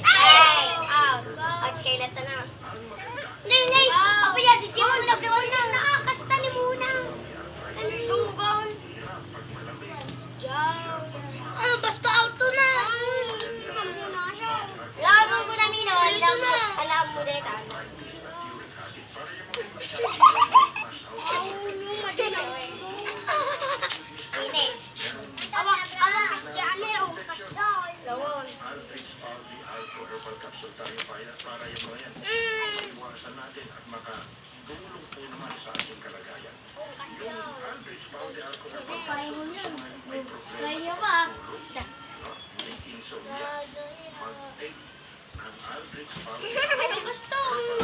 Ay! At kailatan na. Nay! Papaya, di mo naglawan na. Nakakasta ni Muna. Tugon. Basta auto na. Laban ko na mino. Alam mo dito. Ines. Awang kasya o kasya. Lawon. Iwasan natin at makatulong po naman sa ating kalagayan. Yung Aldrich Powder Alcohol may problema Kaya ba? may insomnia, mag-take ang Aldrich Powder Anong gusto?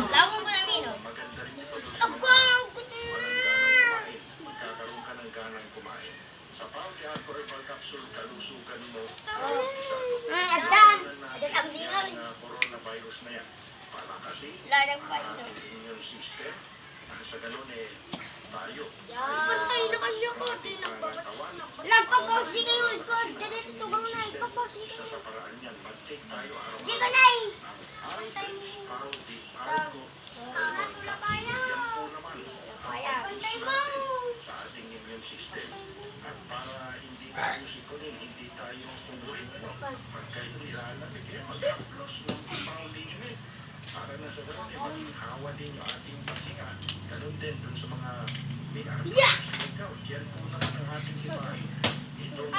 Lawon ko na mino. maganda rin ito doon Ako ang walang ganang kumain. Magkakaroon ka ng ganang kumain. Sa Powder Alcohol Capsule, kalusugan mo Agdan! Agdan ang lingaw. na coronavirus na yan. Palakasin Lalang pa ang ito. ating immune system. Sa ganun tayo. Patay na kanya ko. Katawan, Nagpapausi kayo. Dito tugang na. Ipapausi kayo. sa paraan yan, mag-take tayo araw-araw. Sige na Ang Aldrich Powder Alcohol Ano na kaya? yan po naman Kaya. Pantay mo. sa ating immune system. At para hindi tayo sikunin, hindi tayo sumulit. Pag kayo nilalamig, mag-upload ng foundation. Para na sa ganun, maging hawa din yung ating pasinga. Ganun din dun sa mga may arthritis. Yan po naman ang ating ibahin. Itong